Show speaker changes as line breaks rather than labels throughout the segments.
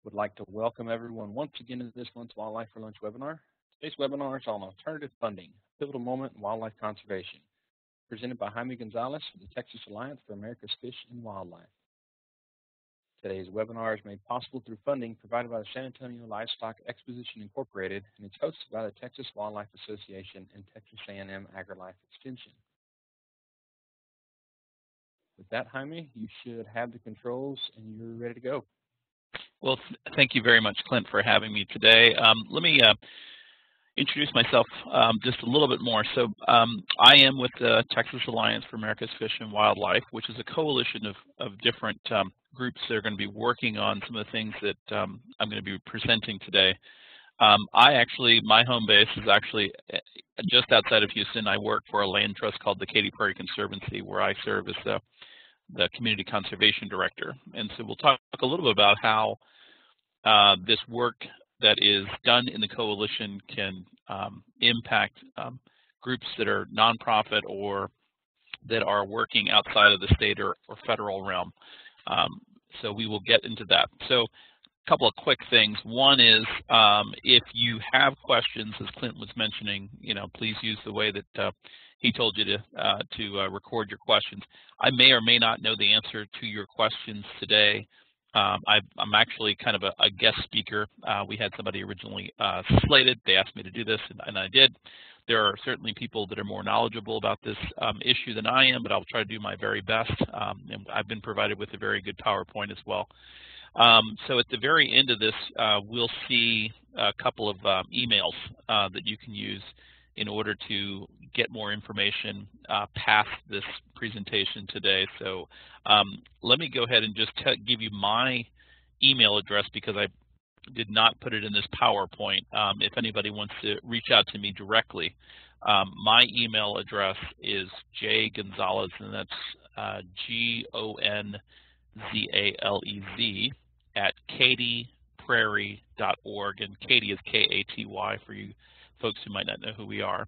Would like to welcome everyone once again to this month's Wildlife for Lunch webinar. Today's webinar is on alternative funding, pivotal moment in wildlife conservation, presented by Jaime Gonzalez of the Texas Alliance for America's Fish and Wildlife. Today's webinar is made possible through funding provided by the San Antonio Livestock Exposition Incorporated, and it's hosted by the Texas Wildlife Association and Texas A&M AgriLife Extension. With that, Jaime, you should have the controls and you're ready to go.
Well, thank you very much, Clint, for having me today. Let me introduce myself just a little bit more. So I am with the Texas Alliance for America's Fish and Wildlife, which is a coalition of different groups that are going to be working on some of the things that I'm going to be presenting today. My home base is actually just outside of Houston. I work for a land trust called the Katy Prairie Conservancy, where I serve as the Community Conservation Director. And so we'll talk a little bit about how this work that is done in the coalition can impact groups that are nonprofit or that are working outside of the state or federal realm. So we will get into that. So a couple of quick things. One is if you have questions, as Clint was mentioning, please use the way that he told you to record your questions. I may or may not know the answer to your questions today. I'm actually kind of a guest speaker. We had somebody originally slated. They asked me to do this, and I did. There are certainly people that are more knowledgeable about this issue than I am, but I'll try to do my very best. And I've been provided with a very good PowerPoint as well. So at the very end of this, we'll see a couple of emails that you can use in order to get more information past this presentation today. So let me go ahead and just give you my email address because I did not put it in this PowerPoint. If anybody wants to reach out to me directly, my email address is jgonzalez, and that's Gonzalez at katyprairie.org, and Katy is K-A-T-Y for you folks who might not know who we are.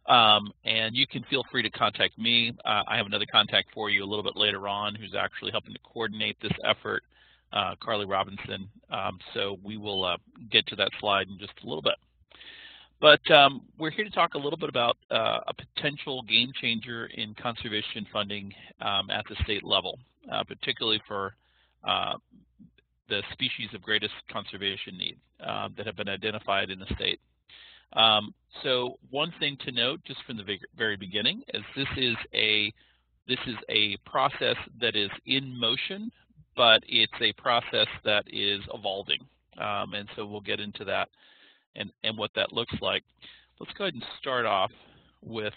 And you can feel free to contact me. I have another contact for you a little bit later on who's actually helping to coordinate this effort, Carly Robinson. So we will get to that slide in just a little bit. But we're here to talk a little bit about a potential game changer in conservation funding at the state level, particularly for the species of greatest conservation need that have been identified in the state. So one thing to note just from the very beginning is this is a process that is in motion, but it's a process that is evolving. And so we'll get into that and what that looks like. Let's go ahead and start off with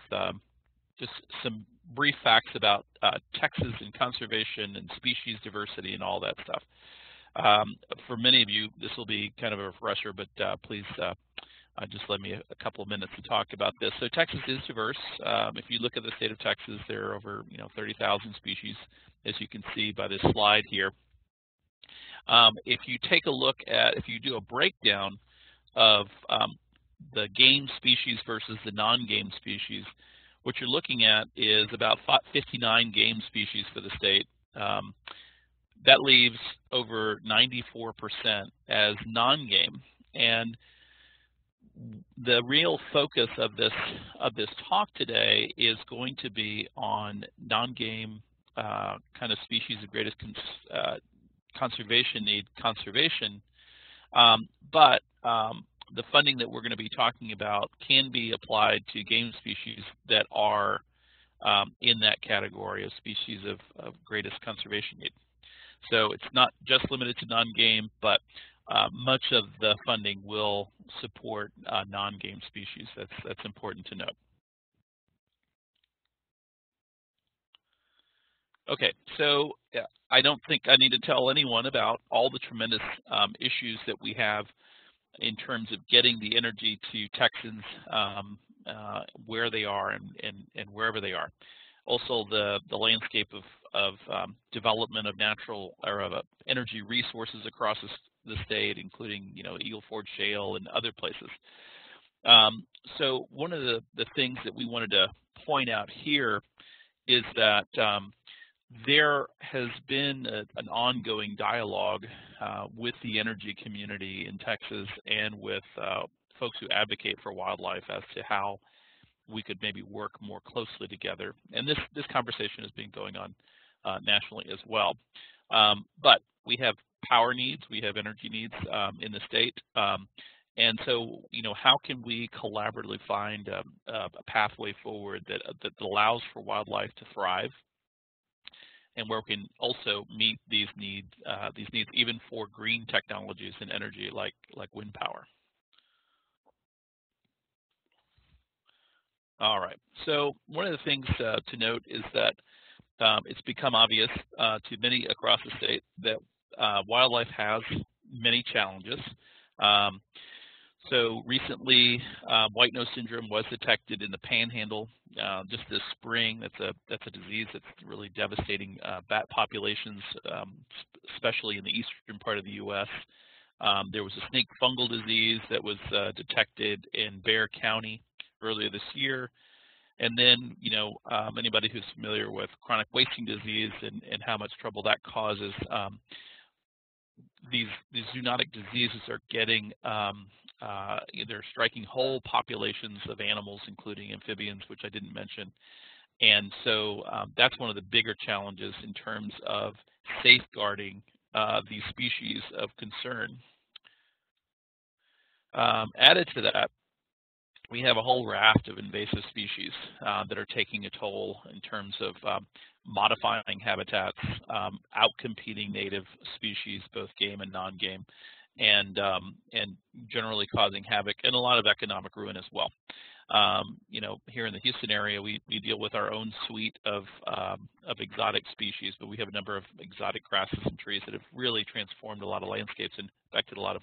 just some brief facts about Texas and conservation and species diversity and all that stuff. For many of you, this will be kind of a refresher, but please just let me a couple of minutes to talk about this. So Texas is diverse. If you look at the state of Texas, there are over 30,000 species, as you can see by this slide here. If you take a look at, if you do a breakdown of the game species versus the non-game species, what you're looking at is about 59 game species for the state. That leaves over 94% as non-game. And the real focus of this talk today is going to be on non-game kind of species of greatest conservation need conservation. But the funding that we're going to be talking about can be applied to game species that are in that category of species of greatest conservation need. So it's not just limited to non-game, but much of the funding will support non-game species. That's important to note. Okay, so I don't think I need to tell anyone about all the tremendous issues that we have in terms of getting the energy to Texans where they are and wherever they are. Also, the landscape of development of natural or of energy resources across the state, including Eagle Ford Shale and other places. So one of the things that we wanted to point out here is that there has been an ongoing dialogue with the energy community in Texas and with folks who advocate for wildlife as to how we could maybe work more closely together. And this conversation has been going on nationally as well. But we have power needs, we have energy needs in the state. And so, how can we collaboratively find a pathway forward that allows for wildlife to thrive, and where we can also meet these needs even for green technologies and energy like wind power. All right. So one of the things to note is that it's become obvious to many across the state that wildlife has many challenges. So recently, white nose syndrome was detected in the Panhandle just this spring. That's a disease that's really devastating bat populations, especially in the eastern part of the U.S. There was a snake fungal disease that was detected in Bexar County earlier this year. And then, anybody who's familiar with chronic wasting disease and how much trouble that causes, these zoonotic diseases are getting they're striking whole populations of animals, including amphibians, which I didn't mention. And so that's one of the bigger challenges in terms of safeguarding these species of concern. Added to that, we have a whole raft of invasive species that are taking a toll in terms of modifying habitats, outcompeting native species, both game and non-game, and generally causing havoc and a lot of economic ruin as well. Here in the Houston area, we deal with our own suite of exotic species, but we have a number of exotic grasses and trees that have really transformed a lot of landscapes and affected a lot of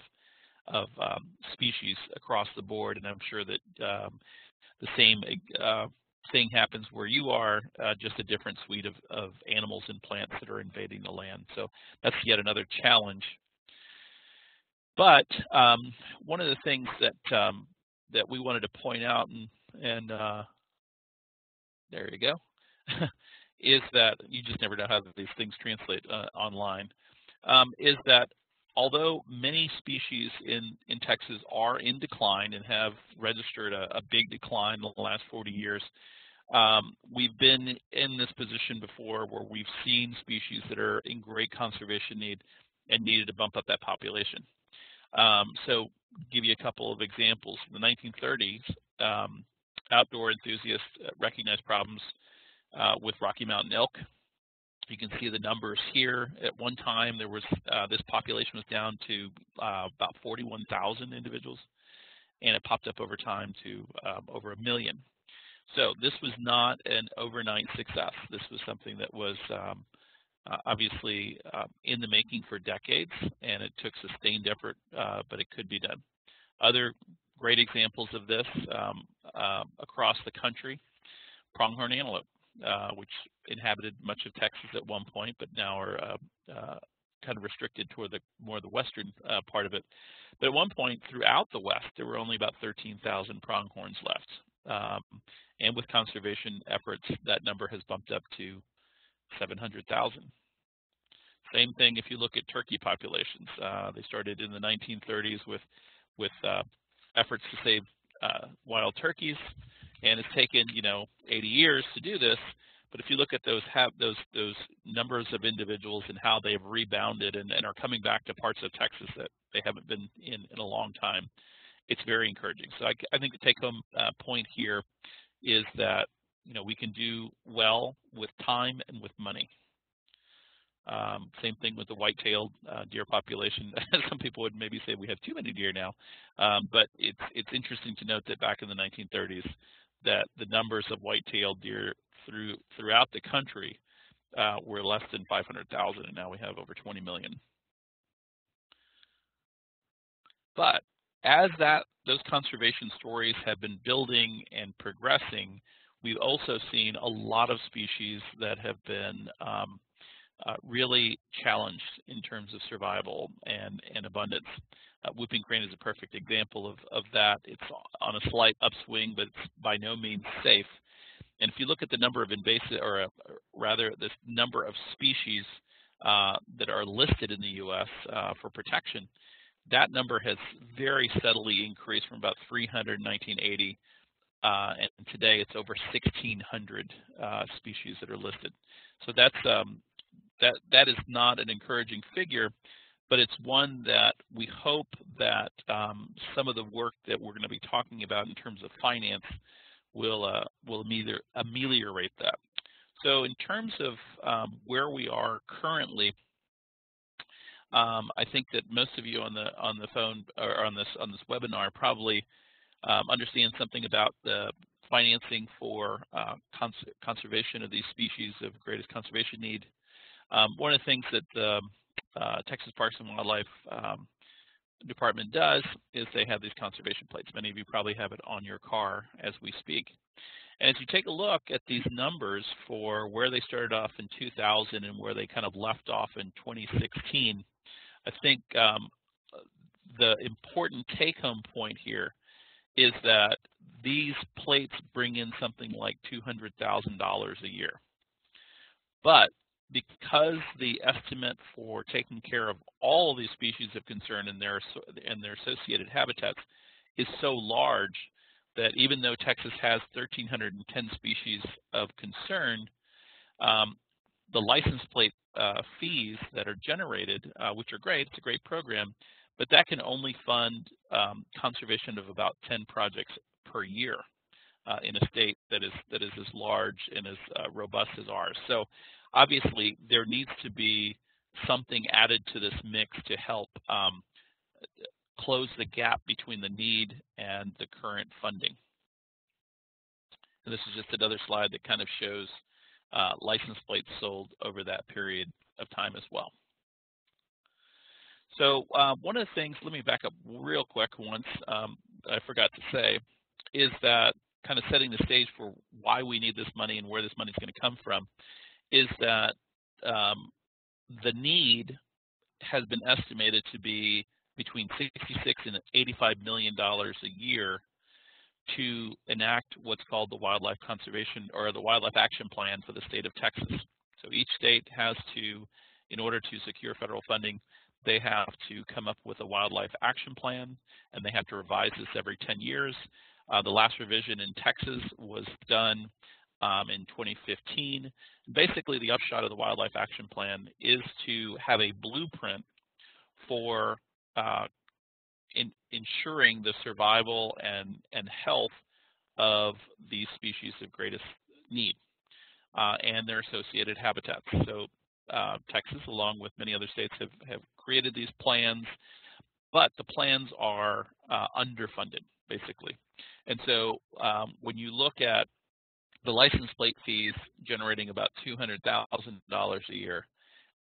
species across the board, and I'm sure that the same thing happens where you are, just a different suite of animals and plants that are invading the land. So that's yet another challenge. But one of the things that we wanted to point out, and there you go, is that you just never know how these things translate online, is that although many species in Texas are in decline and have registered a big decline in the last 40 years, we've been in this position before where we've seen species that are in great conservation need and needed to bump up that population. So give you a couple of examples. In the 1930s, outdoor enthusiasts recognized problems with Rocky Mountain elk. You can see the numbers here. At one time, there was this population was down to about 41,000 individuals, and it popped up over time to over 1 million. So this was not an overnight success. This was something that was obviously in the making for decades, and it took sustained effort, but it could be done. Other great examples of this across the country: pronghorn antelope, which inhabited much of Texas at one point, but now are kind of restricted toward more the western part of it. But at one point throughout the West, there were only about 13,000 pronghorns left. And with conservation efforts, that number has bumped up to 700,000. Same thing if you look at turkey populations. They started in the 1930s with efforts to save wild turkeys, and it's taken 80 years to do this. But if you look at those numbers of individuals and how they've rebounded and are coming back to parts of Texas that they haven't been in a long time, it's very encouraging. So I think the take-home point here is that we can do well with time and with money. Same thing with the white-tailed deer population. Some people would maybe say we have too many deer now, but it's interesting to note that back in the 1930s, that the numbers of white-tailed deer throughout the country were less than 500,000, and now we have over 20 million. But as those conservation stories have been building and progressing, we've also seen a lot of species that have been really challenged in terms of survival and abundance. Whooping crane is a perfect example of that. It's on a slight upswing, but it's by no means safe. And if you look at the number of invasive, or rather this number of species that are listed in the U.S. For protection, that number has very steadily increased from about 300 in 1980, and today it's over 1,600 species that are listed. So that's that is not an encouraging figure, but it's one that we hope that some of the work that we're going to be talking about in terms of finance will ameliorate that. So in terms of where we are currently, I think that most of you on the phone or on this webinar probably understand something about the financing for conservation of these species of greatest conservation need. One of the things that the Texas Parks and Wildlife Department does is they have these conservation plates. Many of you probably have it on your car as we speak. And as you take a look at these numbers for where they started off in 2000 and where they kind of left off in 2016, I think the important take-home point here is that these plates bring in something like $200,000 a year. But because the estimate for taking care of all of these species of concern and their associated habitats is so large that even though Texas has 1,310 species of concern, the license plate fees that are generated, which are great, it's a great program, but that can only fund conservation of about 10 projects per year in a state that is as large and as robust as ours. So obviously there needs to be something added to this mix to help close the gap between the need and the current funding. And this is just another slide that kind of shows license plates sold over that period of time as well. So one of the things, let me back up real quick once, I forgot to say, is that kind of setting the stage for why we need this money and where this money is going to come from, is that the need has been estimated to be between $66 and $85 million a year to enact what's called the Wildlife Conservation or the Wildlife Action Plan for the state of Texas. So each state has to, in order to secure federal funding, they have to come up with a wildlife action plan, and they have to revise this every 10 years. The last revision in Texas was done in 2015. Basically, the upshot of the Wildlife Action Plan is to have a blueprint for ensuring the survival and health of these species of greatest need and their associated habitats. So Texas, along with many other states, have created these plans, but the plans are underfunded, basically. And so when you look at the license plate fees generating about $200,000 a year,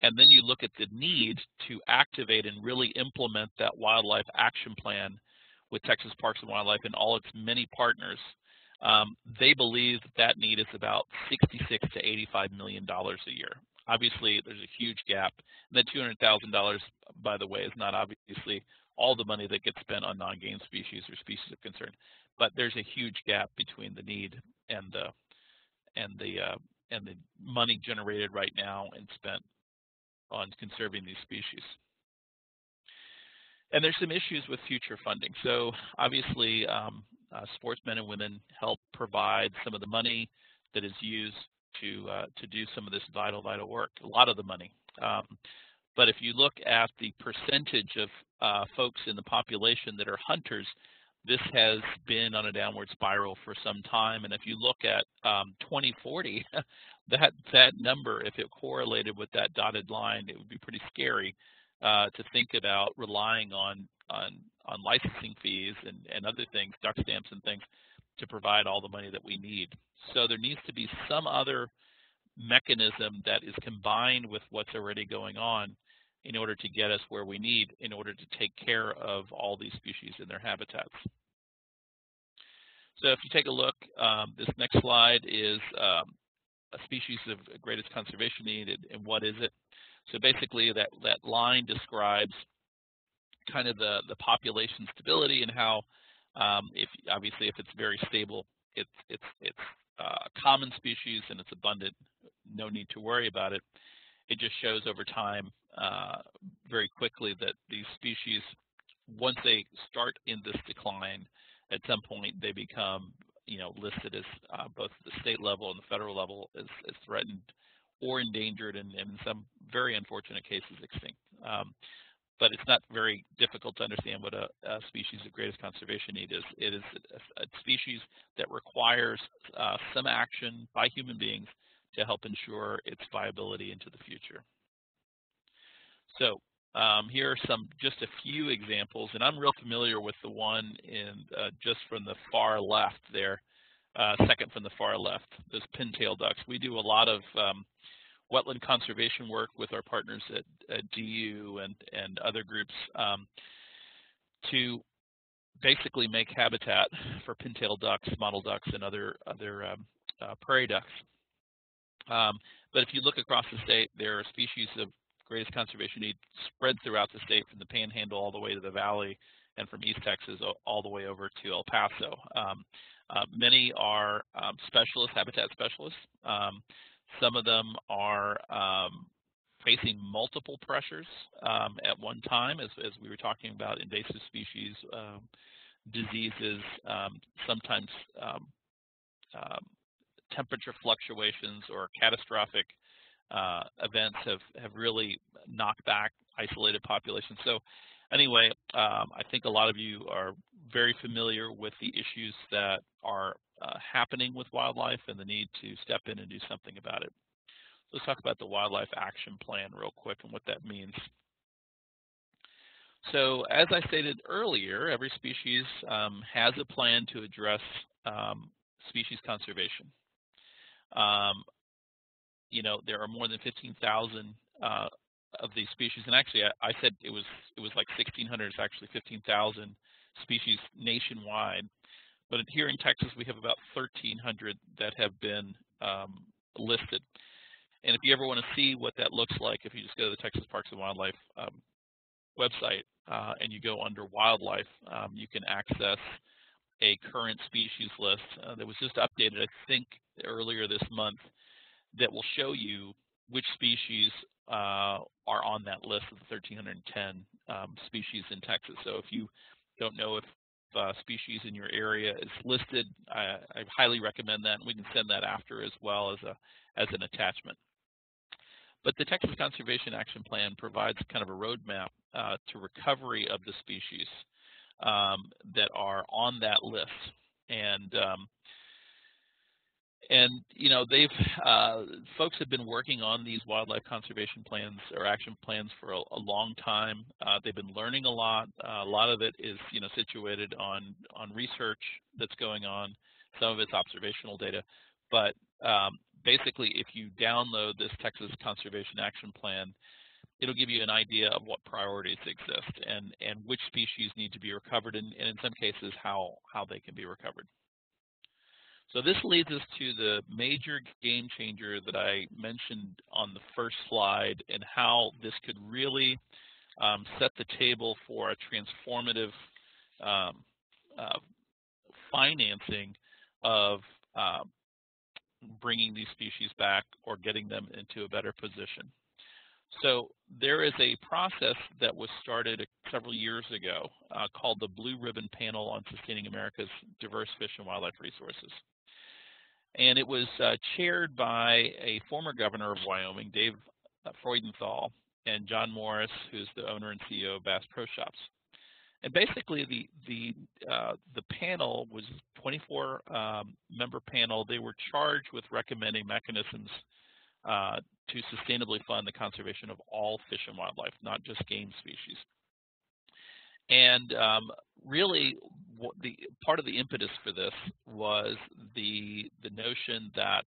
and then you look at the need to activate and really implement that wildlife action plan with Texas Parks and Wildlife and all its many partners, they believe that need is about $66 to $85 million a year. Obviously, there's a huge gap. And that $200,000, by the way, is not obviously all the money that gets spent on non-game species or species of concern, but there's a huge gap between the need and the money generated right now and spent on conserving these species. And there's some issues with future funding. So obviously, sportsmen and women help provide some of the money that is used to do some of this vital work, a lot of the money. But if you look at the percentage of folks in the population that are hunters, this has been on a downward spiral for some time. And if you look at 2040, that number, if it correlated with that dotted line, it would be pretty scary to think about relying on licensing fees and other things, duck stamps and things, to provide all the money that we need. So there needs to be some other mechanism that is combined with what's already going on in order to get us where we need in order to take care of all these species in their habitats. So if you take a look, this next slide is a species of greatest conservation need, and what is it? So basically that line describes kind of the population stability and how, if it's very stable, it's common species and it's abundant, no need to worry about it. It just shows over time very quickly that these species, once they start in this decline, at some point they become, listed as both at the state level and the federal level as threatened or endangered, and in some very unfortunate cases extinct. But it's not very difficult to understand what a species of greatest conservation need is. It is a species that requires some action by human beings to help ensure its viability into the future. So here are just a few examples, and I'm real familiar with the one in just from the far left there, second from the far left, those pintail ducks. We do a lot of wetland conservation work with our partners at DU and other groups to basically make habitat for pintail ducks, mottled ducks, and other prairie ducks. But if you look across the state, there are species of greatest conservation need spread throughout the state, from the Panhandle all the way to the Valley, and from East Texas all the way over to El Paso. Many are specialists, habitat specialists. Some of them are facing multiple pressures at one time, as we were talking about invasive species, diseases, sometimes temperature fluctuations or catastrophic events have really knocked back isolated populations. So anyway, I think a lot of you are very familiar with the issues that are happening with wildlife and the need to step in and do something about it. Let's talk about the Wildlife Action Plan real quick and what that means. So as I stated earlier, every species has a plan to address species conservation. There are more than 15,000 of these species, and actually I said it was like 1,600. It's actually 15,000 species nationwide. But here in Texas, we have about 1,300 that have been listed. And if you ever want to see what that looks like, if you just go to the Texas Parks and Wildlife website and you go under wildlife, you can access a current species list that was just updated, I think, earlier this month, that will show you which species are on that list of the 1,310 species in Texas. So if you don't know if species in your area is listed, I highly recommend that, and we can send that after as well as an attachment. But the Texas Conservation Action Plan provides kind of a roadmap to recovery of the species that are on that list. And folks have been working on these wildlife conservation plans or action plans for a long time. They've been learning a lot. A lot of it is, situated on research that's going on. Some of it's observational data. But basically, if you download this Texas Conservation Action Plan, it'll give you an idea of what priorities exist and which species need to be recovered, and in some cases, how they can be recovered. So this leads us to the major game changer that I mentioned on the first slide, and how this could really set the table for a transformative financing of bringing these species back or getting them into a better position. So there is a process that was started several years ago called the Blue Ribbon Panel on Sustaining America's Diverse Fish and Wildlife Resources. And it was chaired by a former governor of Wyoming, Dave Freudenthal, and John Morris, who's the owner and CEO of Bass Pro Shops. And basically, the panel was a 24-member panel. They were charged with recommending mechanisms to sustainably fund the conservation of all fish and wildlife, not just game species. And really, part of the impetus for this was the notion that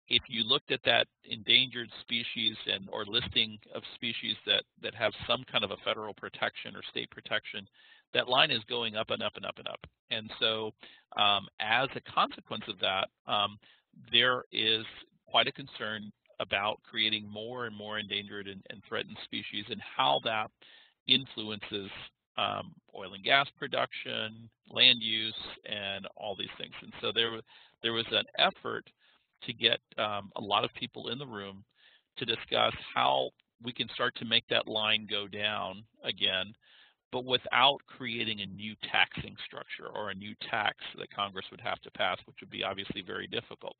if you looked at that endangered species or listing of species that have some kind of a federal protection or state protection, that line is going up and up and up and up. And so as a consequence of that, there is quite a concern about creating more and more endangered and threatened species, and how that influences oil and gas production, land use, and all these things. And so there was an effort to get a lot of people in the room to discuss how we can start to make that line go down again, but without creating a new taxing structure or a new tax that Congress would have to pass, which would be obviously very difficult.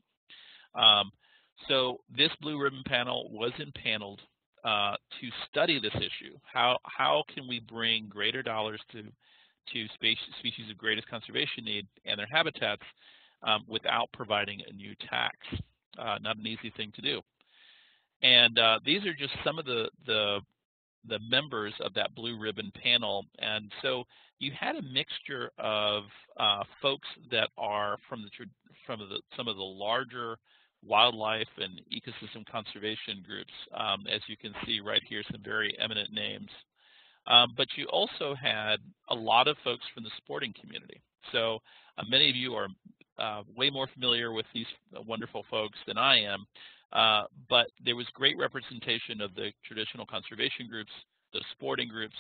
So this blue ribbon panel was impaneled to study this issue. How can we bring greater dollars to species of greatest conservation need and their habitats without providing a new tax? Not an easy thing to do. And these are just some of the members of that blue ribbon panel. And so you had a mixture of folks that are from some of the larger wildlife and ecosystem conservation groups. As you can see right here, some very eminent names. But you also had a lot of folks from the sporting community. So many of you are way more familiar with these wonderful folks than I am. But there was great representation of the traditional conservation groups, the sporting groups,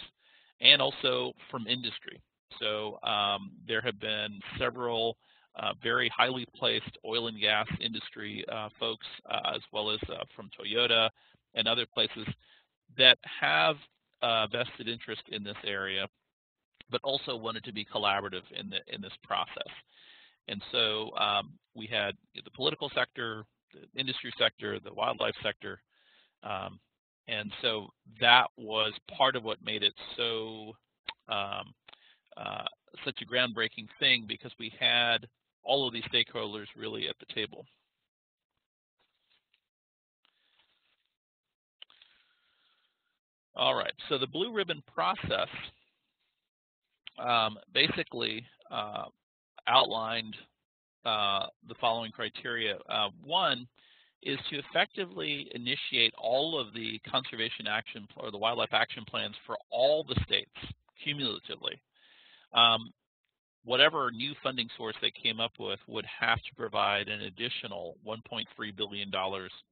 and also from industry. So there have been several very highly placed oil and gas industry folks, as well as from Toyota and other places that have vested interest in this area, but also wanted to be collaborative in this process. And so we had the political sector, the industry sector, the wildlife sector, and so that was part of what made it so such a groundbreaking thing, because we had all of these stakeholders really at the table. All right, so the blue ribbon process basically outlined the following criteria. One is to effectively initiate all of the conservation action or the wildlife action plans for all the states cumulatively. Whatever new funding source they came up with would have to provide an additional $1.3 billion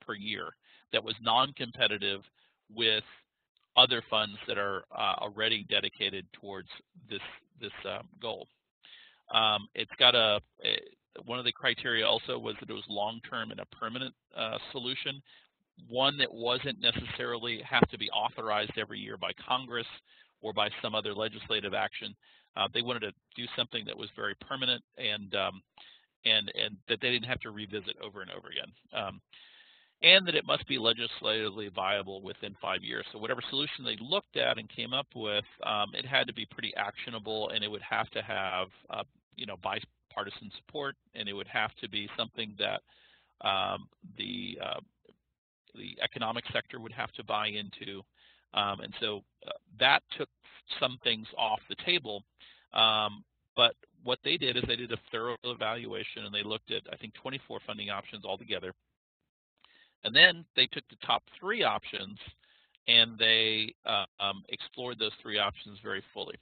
per year that was non-competitive with other funds that are already dedicated towards this goal. It's got one of the criteria also was that it was long-term and a permanent solution, one that wasn't necessarily have to be authorized every year by Congress or by some other legislative action. They wanted to do something that was very permanent and that they didn't have to revisit over and over again. And that it must be legislatively viable within 5 years. So whatever solution they looked at and came up with, it had to be pretty actionable, and it would have to have bipartisan support, and it would have to be something that the economic sector would have to buy into. And so that took some things off the table. But what they did is they did a thorough evaluation, and they looked at, I think, 24 funding options altogether. And then they took the top 3 options, and they explored those 3 options very fully.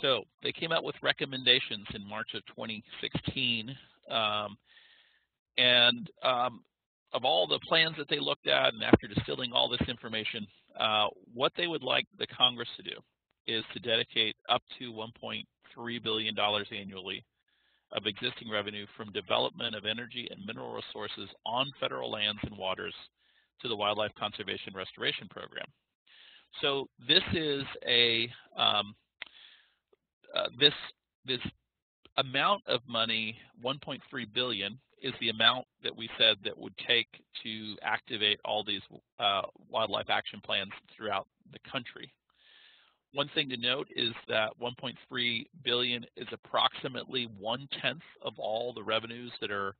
So they came out with recommendations in March of 2016. Of all the plans that they looked at, and after distilling all this information, what they would like the Congress to do is to dedicate up to $1.3 billion annually of existing revenue from development of energy and mineral resources on federal lands and waters to the Wildlife Conservation Restoration Program. So this is this amount of money, $1.3 billion, is the amount that we said that would take to activate all these wildlife action plans throughout the country. One thing to note is that $1.3 billion is approximately 1/10 of all the revenues that are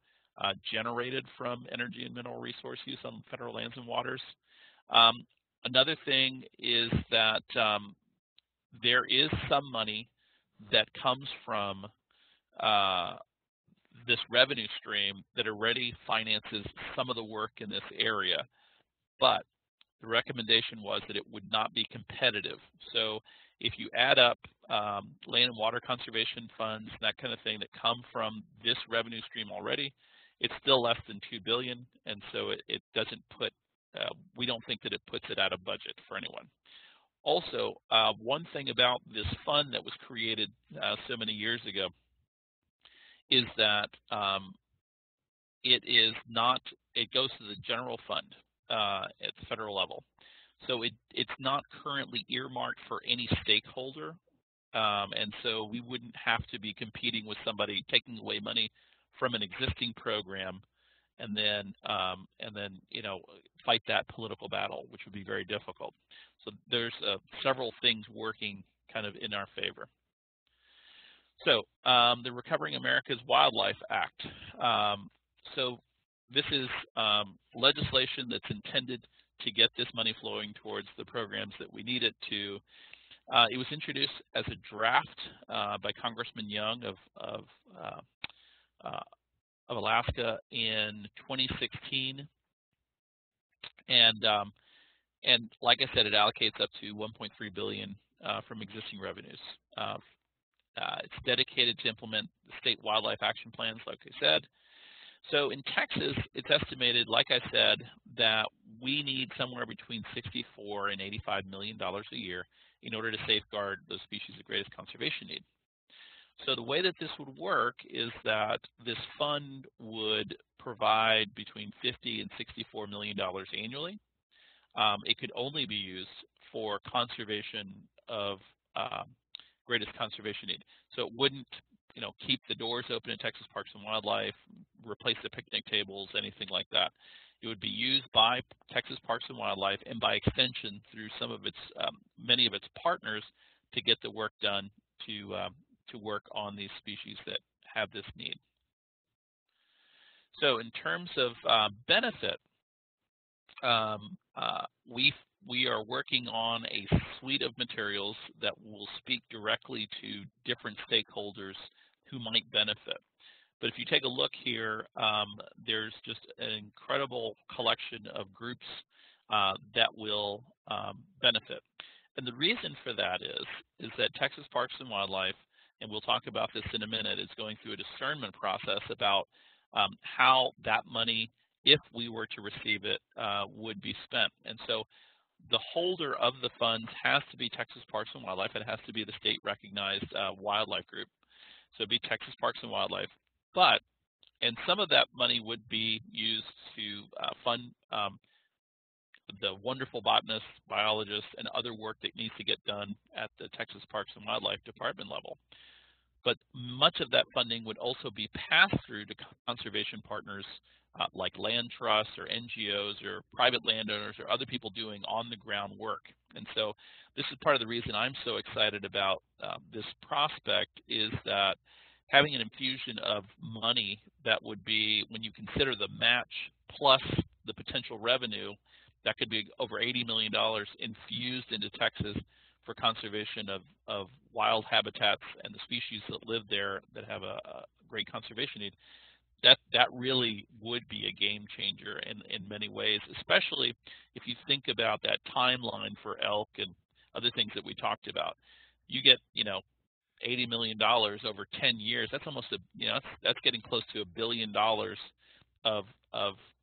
generated from energy and mineral resource use on federal lands and waters. Another thing is that there is some money that comes from this revenue stream that already finances some of the work in this area, but the recommendation was that it would not be competitive. So if you add up land and water conservation funds, that kind of thing that come from this revenue stream already, it's still less than $2 billion, and so it doesn't put, we don't think that it puts it out of budget for anyone. Also, one thing about this fund that was created so many years ago is that it goes to the general fund at the federal level. So it's not currently earmarked for any stakeholder, and so we wouldn't have to be competing with somebody taking away money from an existing program and then fight that political battle, which would be very difficult. So there's several things working kind of in our favor. So the Recovering America's Wildlife Act. So this is legislation that's intended to get this money flowing towards the programs that we need it to. It was introduced as a draft by Congressman Young of Alaska in 2016, and like I said, it allocates up to $1.3 billion from existing revenues. It's dedicated to implement the state wildlife action plans, like I said. So in Texas, it's estimated, like I said, that we need somewhere between $64 and $85 million a year in order to safeguard those species of greatest conservation need. So the way that this would work is that this fund would provide between $50 and $64 million annually. It could only be used for conservation of greatest conservation need. So it wouldn't, keep the doors open in Texas Parks and Wildlife, replace the picnic tables, anything like that. It would be used by Texas Parks and Wildlife, and by extension through some of its many of its partners, to get the work done to work on these species that have this need. So in terms of benefit, we are working on a suite of materials that will speak directly to different stakeholders who might benefit. But if you take a look here, there's just an incredible collection of groups that will benefit. And the reason for that is that Texas Parks and Wildlife, and we'll talk about this in a minute, is going through a discernment process about how that money, if we were to receive it, would be spent. And so the holder of the funds has to be Texas Parks and Wildlife. It has to be the state-recognized wildlife group. So it'd be Texas Parks and Wildlife. And some of that money would be used to fund the wonderful botanists, biologists, and other work that needs to get done at the Texas Parks and Wildlife Department level. But much of that funding would also be passed through to conservation partners like land trusts or NGOs or private landowners or other people doing on-the-ground work. And so this is part of the reason I'm so excited about this prospect, is that having an infusion of money that would be, when you consider the match plus the potential revenue, that could be over $80 million infused into Texas for conservation of wild habitats and the species that live there that have a great conservation need. That really would be a game changer in many ways, especially if you think about that timeline for elk and other things that we talked about. You get, $80 million over 10 years. That's almost that's getting close to $1 billion of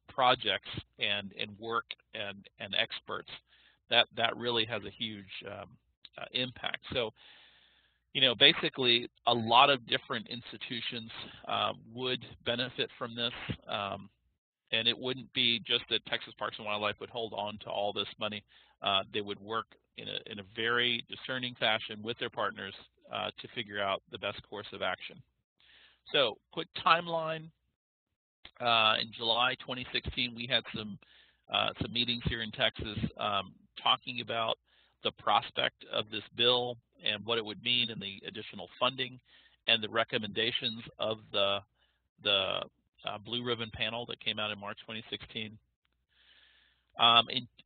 projects and work and experts. That really has a huge impact. So, basically a lot of different institutions would benefit from this, and it wouldn't be just that Texas Parks and Wildlife would hold on to all this money. They would work in a very discerning fashion with their partners to figure out the best course of action. So, quick timeline. In July 2016, we had some meetings here in Texas talking about the prospect of this bill and what it would mean, and the additional funding and the recommendations of the Blue Ribbon panel that came out in March 2016.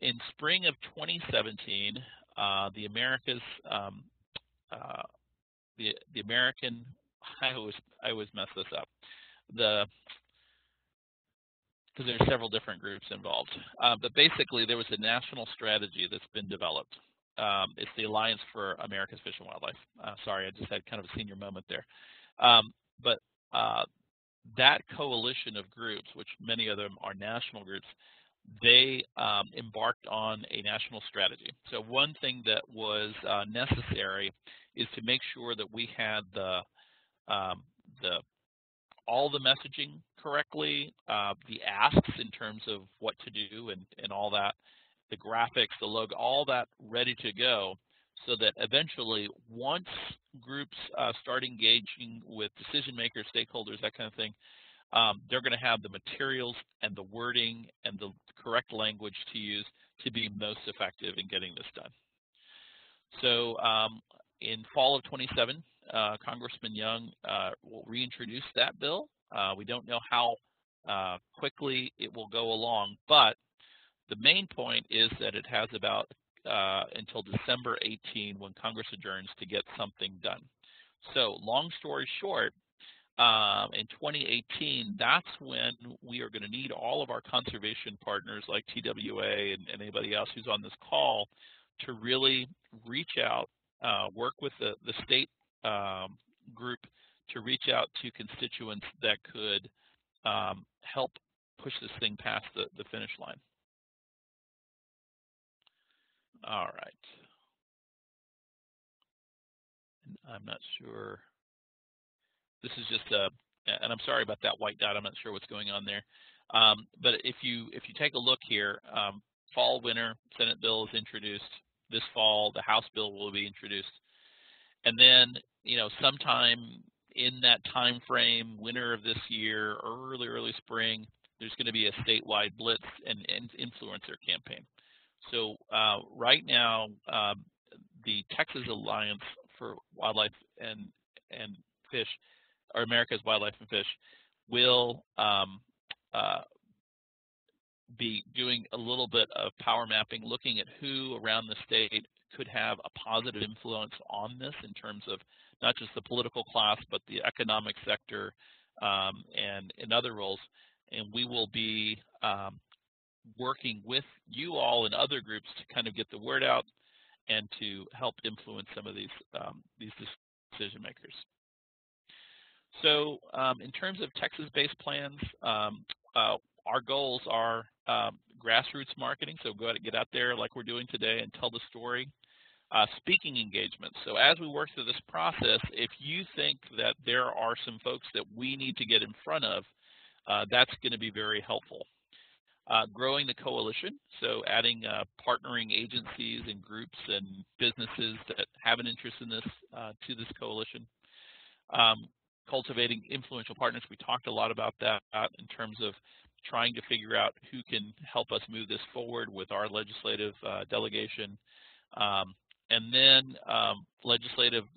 In spring of 2017, the American I always mess this up, because there's several different groups involved. But basically, there was a national strategy that's been developed. It's the Alliance for America's Fish and Wildlife. Sorry, I just had kind of a senior moment there. But that coalition of groups, which many of them are national groups, they embarked on a national strategy. So one thing that was necessary is to make sure that we had um, the all the messaging correctly, the asks in terms of what to do and all that, the graphics, the logo, all that ready to go, so that eventually once groups start engaging with decision makers, stakeholders, that kind of thing, they're going to have the materials and the wording and the correct language to use to be most effective in getting this done. So in fall of 27, Congressman Young will reintroduce that bill. We don't know how quickly it will go along, but the main point is that it has about until December 18 when Congress adjourns to get something done. So long story short, in 2018, that's when we are going to need all of our conservation partners like TWA and anybody else who's on this call to really reach out, work with the state group to reach out to constituents that could help push this thing past the finish line. All right. I'm not sure. This is just and I'm sorry about that white dot. I'm not sure what's going on there. But if you take a look here, fall, winter, Senate bill is introduced. This fall, the House bill will be introduced. And then, sometime in that time frame, winter of this year, early spring, there's going to be a statewide blitz and influencer campaign. So right now, the Texas Alliance for Wildlife and Fish, or America's Wildlife and Fish, will be doing a little bit of power mapping, looking at who around the state could have a positive influence on this in terms of not just the political class, but the economic sector and in other roles. And we will be working with you all and other groups to kind of get the word out and to help influence some of these decision makers. So in terms of Texas-based plans, our goals are grassroots marketing, so get out there like we're doing today and tell the story. Speaking engagements. So as we work through this process, if you think that there are some folks that we need to get in front of, that's going to be very helpful. Growing the coalition, so adding partnering agencies and groups and businesses that have an interest in this to this coalition. Cultivating influential partners. We talked a lot about that in terms of trying to figure out who can help us move this forward with our legislative delegation. And then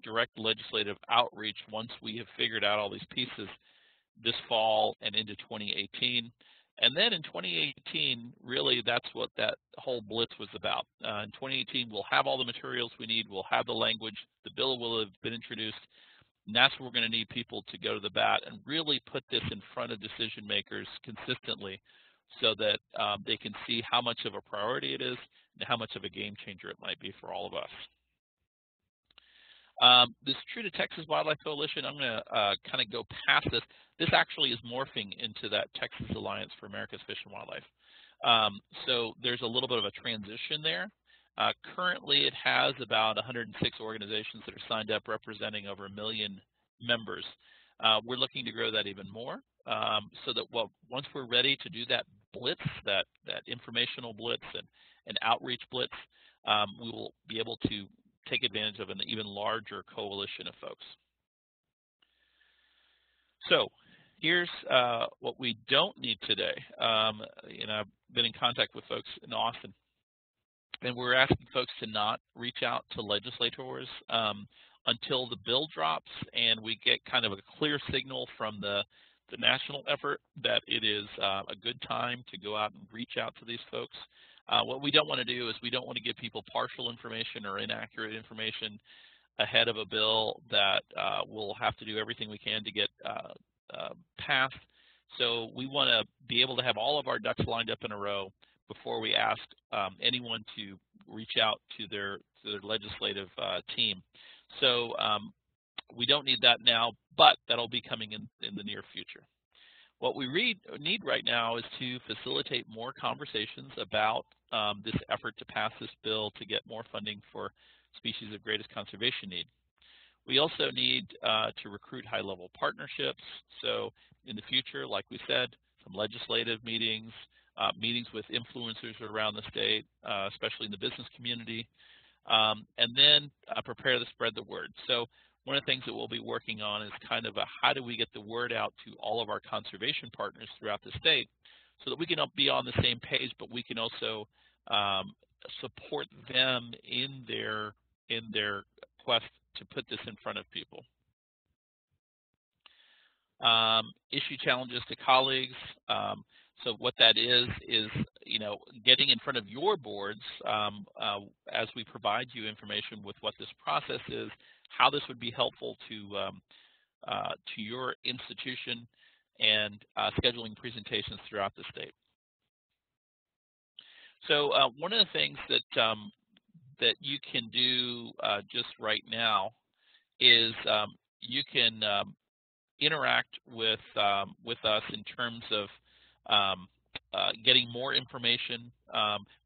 direct legislative outreach once we have figured out all these pieces this fall and into 2018. And then in 2018, really that's what that whole blitz was about. In 2018, we'll have all the materials we need, we'll have the language, the bill will have been introduced, and that's where we're going to need people to go to the bat and really put this in front of decision makers consistently so that they can see how much of a priority it is and how much of a game changer it might be for all of us. This True to Texas Wildlife Coalition, I'm going to kind of go past this. This actually is morphing into that Texas Alliance for America's Fish and Wildlife. So there's a little bit of a transition there. Currently, it has about 106 organizations that are signed up representing over 1 million members. We're looking to grow that even more so that once we're ready to do that blitz, that informational blitz and outreach blitz, we will be able to take advantage of an even larger coalition of folks. So here's what we don't need today. I've been in contact with folks in Austin, and we're asking folks to not reach out to legislators until the bill drops and we get kind of a clear signal from the national effort that it is a good time to go out and reach out to these folks. What we don't want to do is we don't want to give people partial information or inaccurate information ahead of a bill that we'll have to do everything we can to get passed. So we want to be able to have all of our ducks lined up in a row before we ask anyone to reach out to their legislative team. So we don't need that now, but that'll be coming in the near future. What we need right now is to facilitate more conversations about this effort to pass this bill to get more funding for species of greatest conservation need. We also need to recruit high-level partnerships. So in the future, like we said, some legislative meetings, meetings with influencers around the state, especially in the business community, and then prepare to spread the word. So one of the things that we'll be working on is kind of how do we get the word out to all of our conservation partners throughout the state so that we can be on the same page, but we can also support them in their quest to put this in front of people. Issue challenges to colleagues. So what that is getting in front of your boards as we provide you information with what this process is, how this would be helpful to your institution, and scheduling presentations throughout the state. So one of the things that you can do just right now is you can interact with us in terms of getting more information.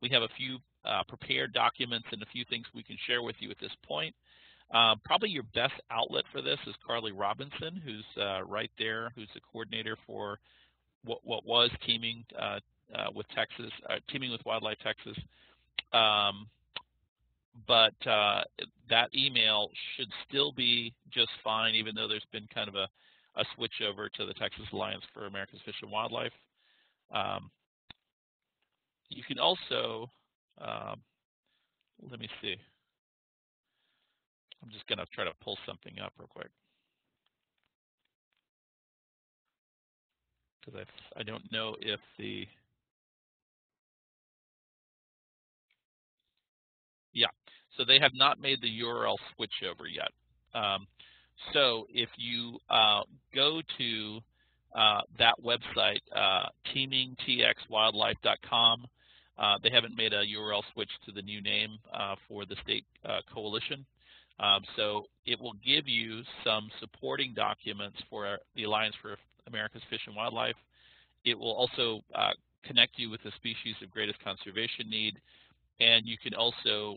We have a few prepared documents and a few things we can share with you at this point. Probably your best outlet for this is Carly Robinson, who's right there, who's the coordinator for what was teaming with Texas, teaming with Wildlife Texas. But that email should still be just fine, even though there's been kind of a switch over to the Texas Alliance for America's Fish and Wildlife. You can also, let me see. I'm just going to try to pull something up real quick, because I don't know if so they have not made the URL switch over yet. So if you go to that website, teamingtxwildlife.com, they haven't made a URL switch to the new name for the state coalition. So it will give you some supporting documents for the Alliance for America's Fish and Wildlife. It will also connect you with the species of greatest conservation need. And you can also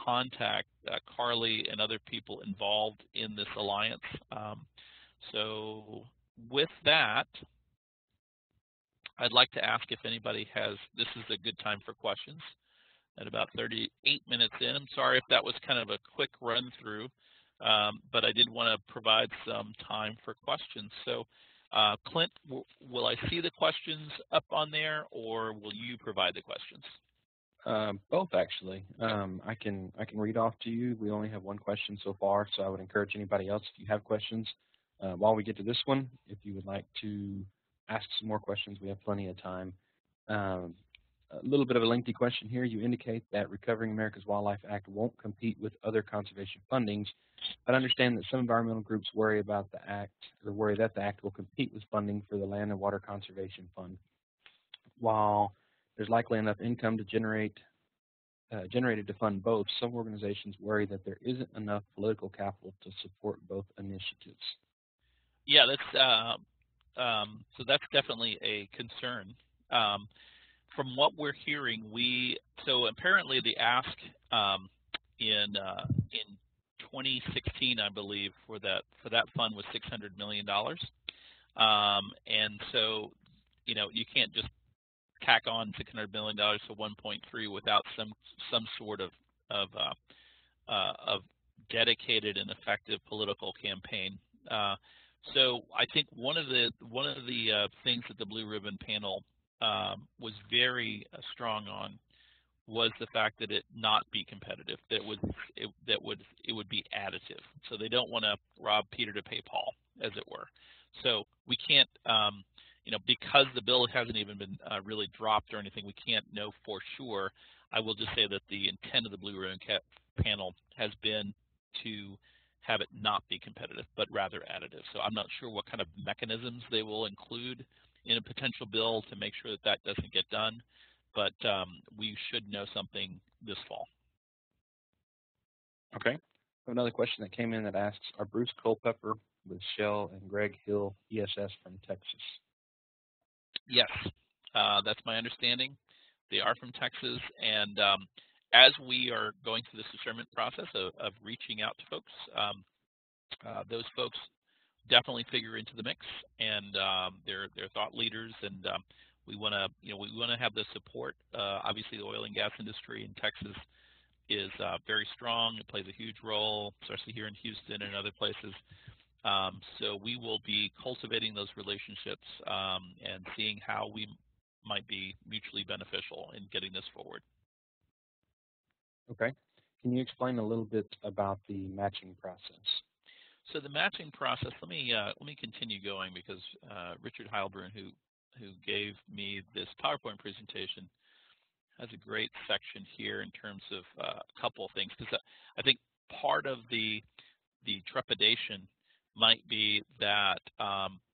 contact Carly and other people involved in this alliance. So with that, I'd like to ask if anybody this is a good time for questions at about 38 minutes in. I'm sorry if that was kind of a quick run through, but I did want to provide some time for questions. So Clint, will I see the questions up on there, or will you provide the questions?
Both, actually. I can read off to you. We only have one question so far, so I would encourage anybody else, if you have questions, while we get to this one, if you would like to ask some more questions, we have plenty of time. A little bit of a lengthy question here. You indicate that Recovering America's Wildlife Act won't compete with other conservation fundings, but I understand that some environmental groups worry about the act, or worry that the act will compete with funding for the Land and Water Conservation Fund. While there's likely enough income to generated to fund both, some organizations worry that there isn't enough political capital to support both initiatives.
Yeah, so that's definitely a concern. From what we're hearing, so apparently the ask in 2016, I believe, for that fund was $600 million, and so you can't just tack on $600 million to 1.3 without some sort of dedicated and effective political campaign. So I think one of the things that the Blue Ribbon panel was very strong on was the fact that it not be competitive, that it would be additive. So they don't want to rob Peter to pay Paul, as it were. So we can't, because the bill hasn't even been really dropped or anything, we can't know for sure. I will just say that the intent of the Blue Ribbon panel has been to have it not be competitive, but rather additive. So I'm not sure what kind of mechanisms they will include in a potential bill to make sure that that doesn't get done, but we should know something this fall.
Okay. Another question that came in that asks, are Bruce Culpepper with Shell and Greg Hill, ESS from Texas?
Yes, that's my understanding. They are from Texas, and as we are going through this discernment process of reaching out to folks, those folks definitely figure into the mix, and they're thought leaders, and we want to we want to have the support. Obviously, the oil and gas industry in Texas is very strong. It plays a huge role, especially here in Houston and other places. So we will be cultivating those relationships and seeing how we might be mutually beneficial in getting this forward.
Okay. Can you explain a little bit about the matching process?
So the matching process, let me continue going, because Richard Heilbrunn, who gave me this PowerPoint presentation, has a great section here in terms of a couple of things, because I think part of the trepidation might be that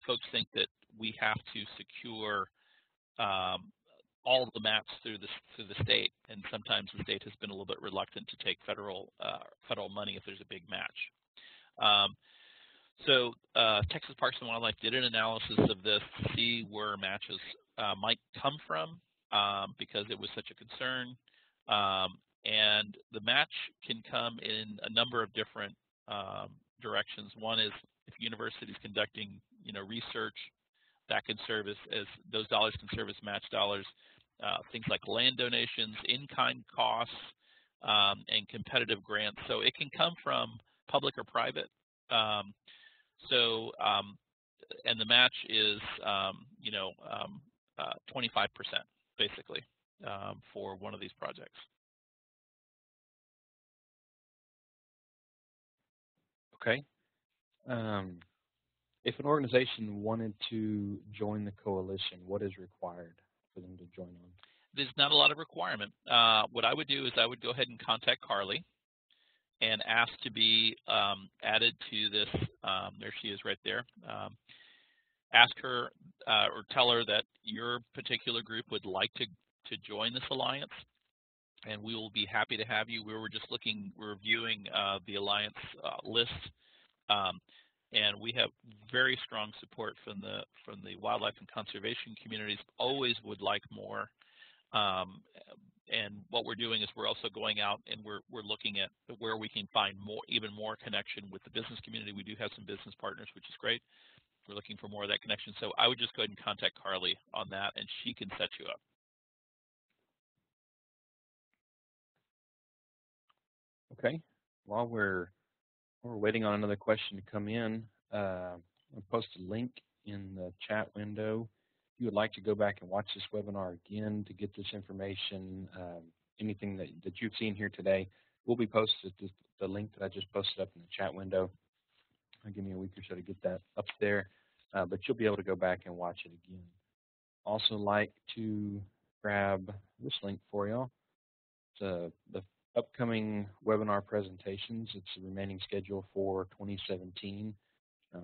folks think that we have to secure all of the maps through the state, and sometimes the state has been a little bit reluctant to take federal money if there's a big match. So Texas Parks and Wildlife did an analysis of this to see where matches might come from, because it was such a concern. And the match can come in a number of different directions. One is if university is conducting research, that can serve as those dollars can serve as match dollars. Things like land donations, in-kind costs, and competitive grants. So it can come from public or private. And the match is 25% basically for one of these projects.
Okay. If an organization wanted to join the coalition, what is required for them to join on?
There's not a lot of requirement. What I would do is I would go ahead and contact Carly and ask to be added to this. There she is right there. Ask her or tell her that your particular group would like to join this alliance, and we will be happy to have you. We're reviewing the alliance list, and we have very strong support from the wildlife and conservation communities. Always would like more. And what we're doing is we're also going out and we're looking at where we can find even more connection with the business community. We do have some business partners, which is great. We're looking for more of that connection. So I would just go ahead and contact Carly on that, and she can set you up.
Okay. While we're waiting on another question to come in, I'll post a link in the chat window. If you would like to go back and watch this webinar again to get this information, anything that you've seen here today will be posted at the link that I just posted up in the chat window. Give me a week or so to get that up there, but you'll be able to go back and watch it again. Also like to grab this link for y'all. It's the upcoming webinar presentations. It's the remaining schedule for 2017.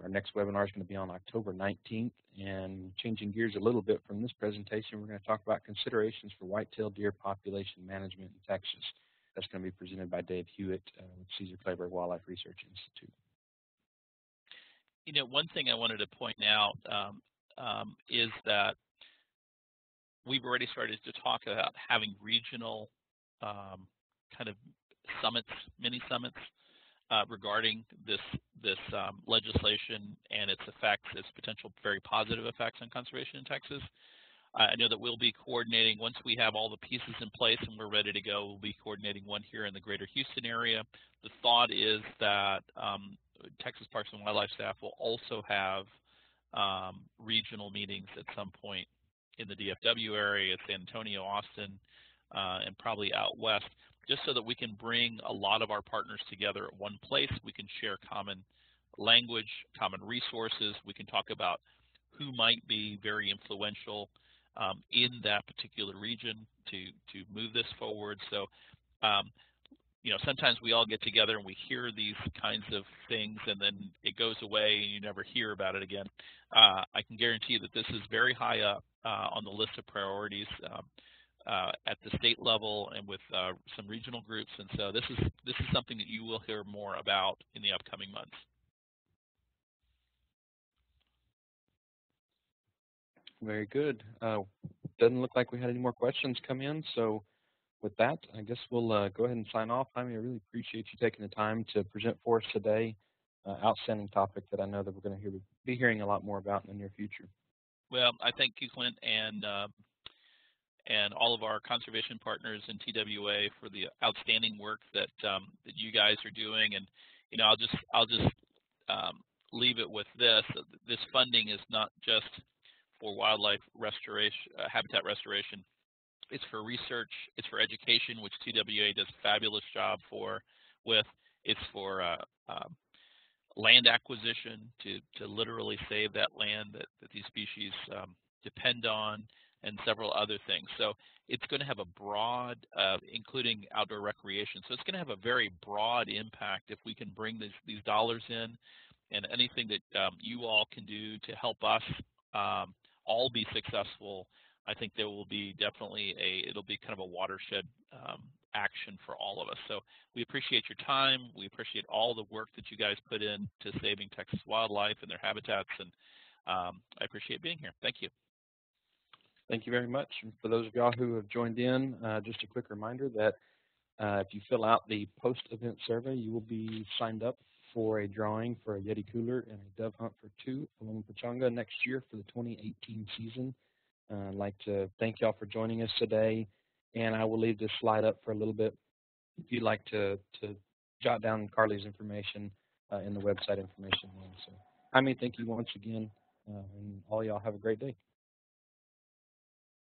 Our next webinar is going to be on October 19th, and changing gears a little bit from this presentation, we're going to talk about considerations for whitetail deer population management in Texas. That's going to be presented by Dave Hewitt with Cesar Claiborne Wildlife Research Institute.
One thing I wanted to point out is that we've already started to talk about having regional kind of summits, mini summits, regarding this legislation and its effects, its potential very positive effects on conservation in Texas. I know that we'll be coordinating, once we have all the pieces in place and we're ready to go, we'll be coordinating one here in the greater Houston area. The thought is that Texas Parks and Wildlife staff will also have regional meetings at some point in the DFW area, San Antonio, Austin, and probably out west, just so that we can bring a lot of our partners together at one place. We can share common language, common resources. We can talk about who might be very influential in that particular region to move this forward. So, sometimes we all get together and we hear these kinds of things, and then it goes away and you never hear about it again. I can guarantee that this is very high up on the list of priorities at the state level and with some regional groups, and so this is something that you will hear more about in the upcoming months.
Very good. Doesn't look like we had any more questions come in, so with that, I guess we'll go ahead and sign off. Jaime, I really appreciate you taking the time to present for us today. Outstanding topic that I know that we're going to be hearing a lot more about in the near future.
Well, I thank you, Clint, and all of our conservation partners in TWA for the outstanding work that that you guys are doing. And I'll just leave it with this: this funding is not just for wildlife restoration, habitat restoration. It's for research. It's for education, which TWA does a fabulous job with. It's for land acquisition to literally save that land that these species depend on, and several other things. So it's going to have a broad, including outdoor recreation. So it's going to have a very broad impact if we can bring these dollars in, and anything that you all can do to help us all be successful. I think there will be definitely it'll be kind of a watershed action for all of us. So we appreciate your time. We appreciate all the work that you guys put in to saving Texas wildlife and their habitats, and I appreciate being here. Thank you.
Thank you very much. And for those of y'all who have joined in, just a quick reminder that if you fill out the post-event survey, you will be signed up for a drawing for a Yeti cooler and a dove hunt for 2 along Pechanga next year for the 2018 season. I'd like to thank y'all for joining us today, and I will leave this slide up for a little bit if you'd like to jot down Carly's information in the website information. So, Jaime, thank you once again, and all y'all have a great day.